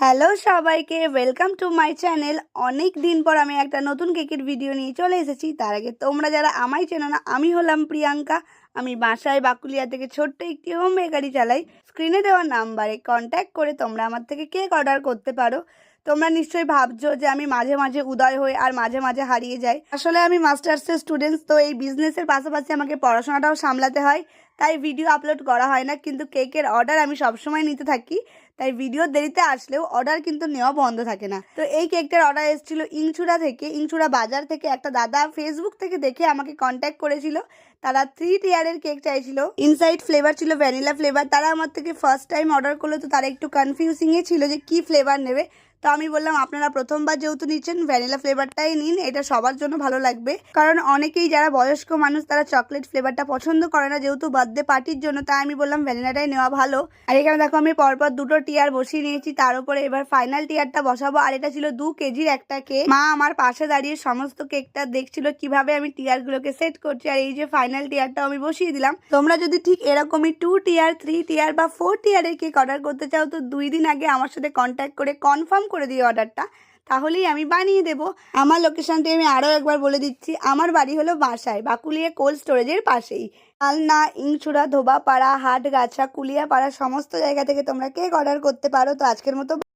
Hello সবাইকে, welcome to my channel. অনেক দিন পর আমি একটা নতুন কেকের ভিডিও নিয়ে চলে এসেছি। তার আগে তোমরা যারা আমায় চেনো না, আমি হলাম প্রিয়াঙ্কা। আমি বাসায় বাকুলিয়া থেকে ছোট্ট একটি হোম বেকারি চালাই। স্ক্রিনে দেওয়া নাম্বারে কন্ট্যাক্ট করে তোমরা আমার থেকে কেক অর্ডার করতে পারো। তোমরা নিশ্চয়ই ভাবছো যে আমি মাঝে মাঝে উদয় হই আর মাঝে মাঝে হারিয়ে যাই। আসলে আমি মাস্টার্সের স্টুডেন্টস, তো এই বিজনেসের পাশাপাশি আমাকে পড়াশোনাটাও সামলাতে হয়, তাই ভিডিও আপলোড করা হয় না। কিন্তু কেকের অর্ডার আমি সবসময় নিতে থাকি, তাই ভিডিও দেরিতে আসলেও অর্ডার কিন্তু নেওয়া বন্ধ থাকে না। তো এই কেকটার অর্ডার এসেছিল ইংচুড়া থেকে, ইংচুড়া বাজার থেকে। একটা দাদা ফেসবুক থেকে দেখে আমাকে কন্ট্যাক্ট করেছিল। তারা 3 টিয়ারের কেক চাইছিল, ইনসাইড ফ্লেভার ছিল ভ্যানিলা ফ্লেভার। তারা আমার থেকে ফার্স্ট টাইম অর্ডার করলো, তো তারা একটু কনফিউজিংয়ে ছিল যে কি ফ্লেভার নেবে। তো আমি বললাম আপনারা প্রথমবার যেহেতু নিচ্ছেন, ভ্যানিলা ফ্লেভারটাই নিন, এটা সবার জন্য ভালো লাগবে। কারণ অনেকেই যারা বয়স্ক মানুষ তারা চকলেট ফ্লেভারটা পছন্দ করে না, যেহেতু বার্থডে পার্টির জন্য। তাই আমি বললাম ভ্যানিলাটাই নেওয়া ভালো। আর এখানে দেখো আমি পরপর 2টো টিয়ার বসিয়ে নিয়েছি, তার উপরে এবার ফাইনাল টিয়ারটা বসাবো। আর এটা ছিল 2 কেজির একটা কেক। মা আমার পাশে দাঁড়িয়ে সমস্ত কেকটা দেখছিল কিভাবে আমি টিয়ারগুলোকে সেট করছি। আর এই যে ফাইনাল টিয়ারটা আমি বসিয়ে দিলাম। তোমরা যদি ঠিক এরকমই 2 টিয়ার, 3 টিয়ার বা 4 টিয়ারের কেক অর্ডার করতে চাও, তো 2 দিন আগে আমার সাথে কন্ট্যাক্ট করে কনফার্ম করে দিও অর্ডারটা, তাহলেই আমি বানিয়ে দেবো। আমার লোকেশনটি আমি আরও একবার বলে দিচ্ছি। আমার বাড়ি হলো বাসায় বাকুলিয়া কোল্ড স্টোরেজের পাশেই। আলনা, ইংচুড়া, ধোবাপাড়া, হাটগাছা, কুলিয়াপাড়া সমস্ত জায়গা থেকে তোমরা কেক অর্ডার করতে পারো। তো আজকের মতো